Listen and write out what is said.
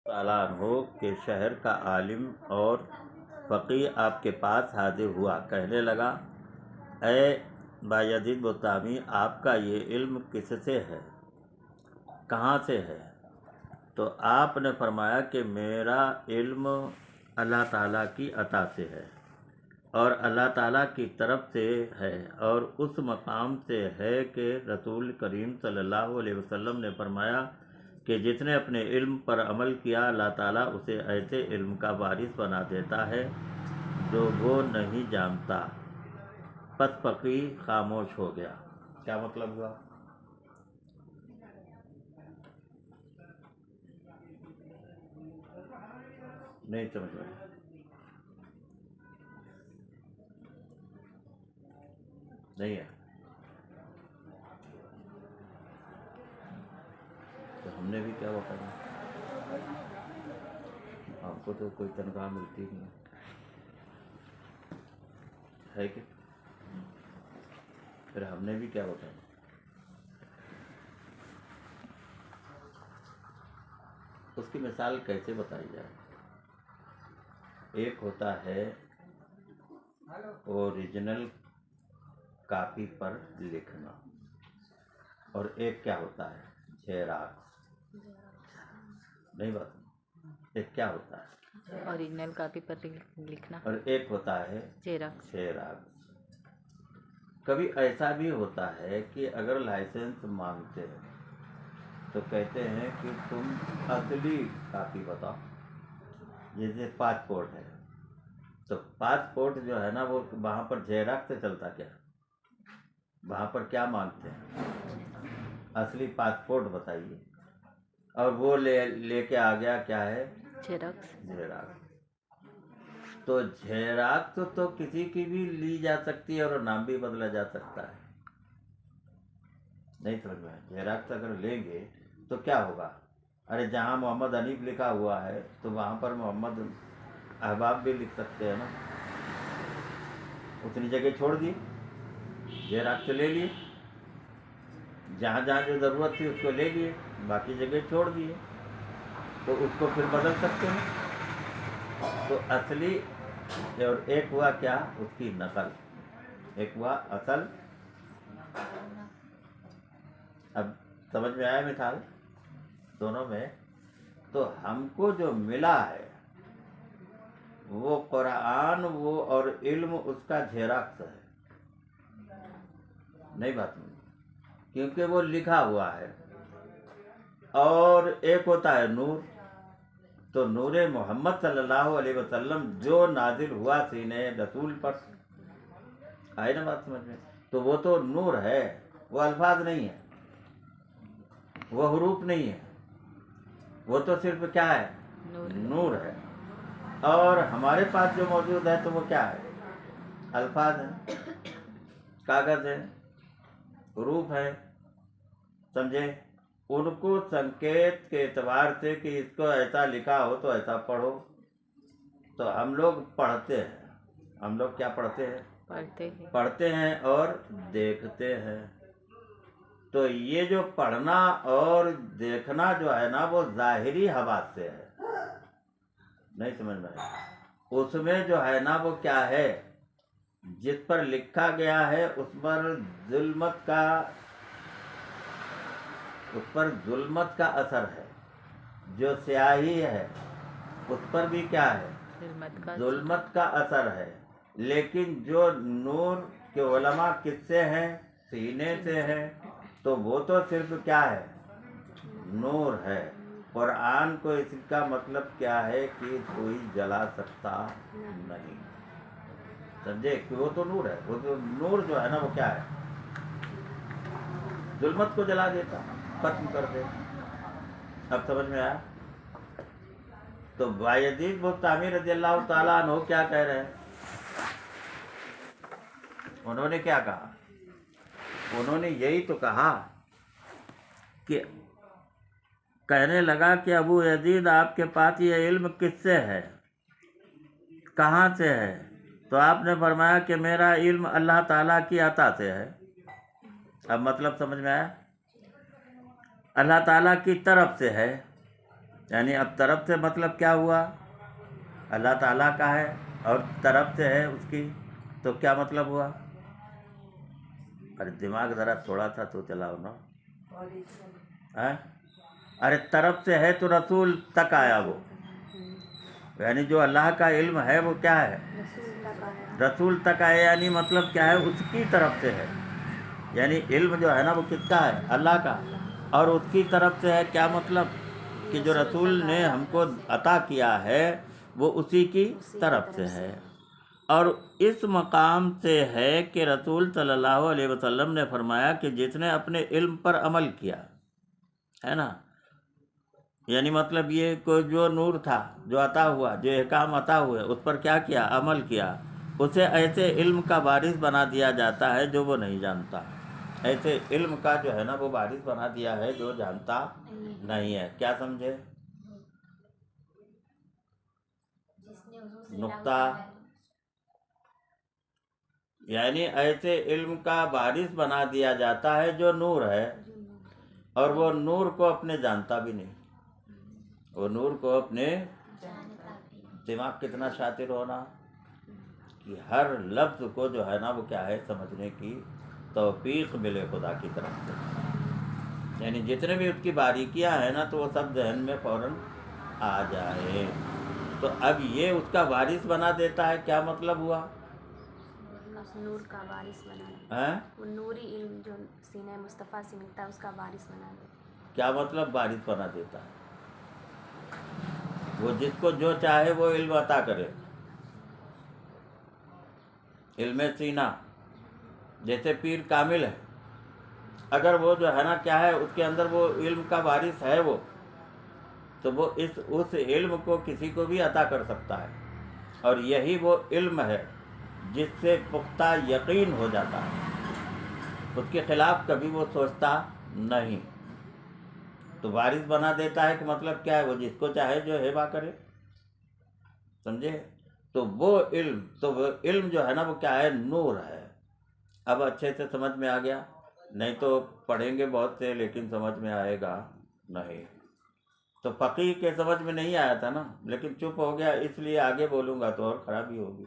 تعالیٰ عنہ کے شہر کا عالم اور فقیہ آپ کے پاس حاضر ہوا، کہنے لگا: اے بایزید بستامی، آپ کا یہ علم کس سے ہے، کہاں سے ہے؟ تو آپ نے فرمایا کہ میرا علم اللہ تعالیٰ کی عطا سے ہے اور اللہ تعالیٰ کی طرف سے ہے، اور اس مقام سے ہے کہ رسول کریم صلی اللہ علیہ وسلم نے فرمایا کہ جس نے اپنے علم پر عمل کیا، اللہ تعالیٰ اسے ایسے علم کا وارث بنا دیتا ہے جو وہ نہیں جانتا۔ پس فقیہ خاموش ہو گیا۔ کیا مطلب ہوا؟ نہیں سمجھ میں نہیں ہے تو ہم نے بھی کیا بتایا؟ آپ کو تو کوئی تنخواہ ملتی نہیں ہے کہ پھر ہم نے بھی کیا بتایا؟ اس کی مثال کیسے بتائی جائے؟ ایک ہوتا ہے اوریجنل کاپی پر لکھنا، اور ایک کیا ہوتا ہے؟ جھیراکس۔ نہیں بات، ایک کیا ہوتا ہے؟ اوریجنل کاپی پر لکھنا، اور ایک ہوتا ہے جیراکس۔ کبھی ایسا بھی ہوتا ہے کہ اگر لائسنس مانگتے ہیں تو کہتے ہیں کہ تم اصلی کاپی بتاؤ، جیسے پاسپورٹ ہے تو پاسپورٹ جو ہے نا وہ وہاں پر جیراکس سے چلتا کیا؟ وہاں پر کیا مانگتے ہیں؟ اصلی پاسپورٹ بتائیے، اور وہ لے کے آ گیا کیا ہے؟ جیراکس۔ تو جیراکس تو کسی کی بھی لی جا سکتی ہے اور نام بھی بدلا جا سکتا ہے۔ نہیں سمجھ میں؟ جیراکس اگر لیں گے تو کیا ہوگا؟ ارے جہاں محمد حنیف لکھا ہوا ہے تو وہاں پر محمد احباب بھی لکھ سکتے ہیں نا، اتنی جگہ چھوڑ دی، جیراکس لے لیے، جہاں جہاں جو ضرورت تھی اس کو لے لیے، باقی جگہ چھوڑ دیے، تو اس کو پھر بدل سکتے ہیں۔ تو اصلی اور ایک ہوا کیا؟ اس کی نقل، ایک ہوا اصل۔ اب سمجھ میں آیا مثال دونوں میں؟ تو ہم کو جو ملا ہے وہ قرآن وہ اور علم اس کا جیراکس ہے، نہیں بات نہیں، کیونکہ وہ لکھا ہوا ہے۔ اور ایک ہوتا ہے نور، تو نور محمد صلی اللہ علیہ وسلم جو نازل ہوا سینے رسول پر، آئے نا بات سمجھ میں؟ تو وہ تو نور ہے، وہ الفاظ نہیں ہے، وہ حروف نہیں ہے، وہ تو صرف کیا ہے؟ نور ہے۔ اور ہمارے پاس جو موجود ہے تو وہ کیا ہے؟ الفاظ ہیں، کاغذ ہے، حروف ہے، سمجھے؟ ان کو سنکیت کے اعتبار سے کہ اس کو ایسا لکھا ہو تو ایسا پڑھو، تو ہم لوگ پڑھتے ہیں۔ ہم لوگ کیا پڑھتے ہیں؟ پڑھتے ہیں اور دیکھتے ہیں۔ تو یہ جو پڑھنا اور دیکھنا جو ہے نا وہ ظاہری حواس سے ہے، نہیں سمجھ میں؟ اس میں جو ہے نا وہ کیا ہے؟ جس پر لکھا گیا ہے اس پر ظلمت کا اثر ہے، جو سیاہی ہے اس پر بھی کیا ہے؟ ظلمت کا اثر ہے۔ لیکن جو نور کے علماء کس سے ہیں؟ سینے سے ہے، تو وہ تو صرف کیا ہے؟ نور ہے۔ قرآن کو اس کا مطلب کیا ہے کہ کوئی جلا سکتا نہیں، سمجھے؟ کہ وہ تو نور ہے، وہ تو نور جو ہے نا وہ کیا ہے؟ ظلمت کو جلا دیتا، ختم کر دے۔ اب سمجھ میں آیا؟ تو بایزید بستامی رضی اللہ تعالیٰ عنہ کیا کہہ رہے ہیں؟ انہوں نے کیا کہا؟ انہوں نے یہی تو کہا کہ کہنے لگا کہ ابو یزید آپ کے پاس یہ علم کس سے ہے، کہاں سے ہے؟ تو آپ نے فرمایا کہ میرا علم اللہ تعالیٰ کی عطا سے ہے۔ اب مطلب سمجھ میں آیا؟ اللہ تعالیٰ کی طرف سے ہے، یعنی اب طرف سے مطلب کیا ہوا؟ اللہ تعالیٰ کا ہے اور طرف سے ہے اس کی، تو کیا مطلب ہوا؟ ارے دماغ ذرا تھوڑا سا تو چلاؤ نا. ہاں؟ ارے طرف سے ہے تو رسول تک آیا وہ، یعنی جو اللہ کا علم ہے وہ کیا ہے؟ رسول تک آیا. یعنی مطلب کیا ہے؟ اس کی طرف سے ہے. یعنی علم جو ہے نا وہ کس کا ہے؟ اللہ کا. اور اس کی طرف سے ہے، کیا مطلب؟ کہ جو رسول نے ہم کو عطا کیا ہے وہ اسی کی طرف سے ہے. اور اس مقام سے ہے کہ رسول صلی اللہ علیہ وسلم نے فرمایا کہ جس نے اپنے علم پر عمل کیا ہے نا، یعنی مطلب یہ کہ جو نور تھا، جو عطا ہوا، جو احکام عطا ہوئے، اس پر کیا کیا؟ عمل کیا. اسے ایسے علم کا وارث بنا دیا جاتا ہے جو وہ نہیں جانتا. ایسے علم کا جو ہے نا وہ وارث بنا دیا ہے جو جانتا نہیں ہے. کیا سمجھے نقطہ؟ یعنی ایسے علم کا وارث بنا دیا جاتا ہے جو نور ہے، اور وہ نور کو اپنے جانتا بھی نہیں. وہ نور کو اپنے دماغ کتنا شاطر ہونا کہ ہر لفظ کو جو ہے نا وہ کیا ہے سمجھنے کی توفیق ملے خدا کی طرف سے. یعنی جتنے بھی اس کی باریکیاں ہیں نا تو وہ سب ذہن میں فوراً آ جائے. تو اب یہ اس کا وارث بنا دیتا ہے. کیا مطلب ہوا؟ نور کا وارث بنا ہیں؟ وہ نوری علم جو سینہ مصطفیٰ سے ملتا ہے اس کا وارث بنا دے. کیا مطلب وارث بنا دیتا ہے؟ وہ جس کو جو چاہے وہ علم عطا کرے. علم سینہ جیسے پیر کامل ہے، اگر وہ جو ہے نا کیا ہے اس کے اندر وہ علم کا وارث ہے وہ، تو وہ اس علم کو کسی کو بھی عطا کر سکتا ہے. اور یہی وہ علم ہے جس سے پختہ یقین ہو جاتا ہے، اس کے خلاف کبھی وہ سوچتا نہیں. تو وارث بنا دیتا ہے کہ مطلب کیا ہے؟ وہ جس کو چاہے جو ہبہ کرے. سمجھے؟ تو وہ علم جو ہے نا وہ کیا ہے؟ نور ہے. اب اچھے سے سمجھ میں آ گیا؟ نہیں تو پڑھیں گے بہت سے لیکن سمجھ میں آئے گا نہیں. تو فقیہ کے سمجھ میں نہیں آیا تھا نا، لیکن چپ ہو گیا، اس لیے آگے بولوں گا تو اور خرابی ہوگی.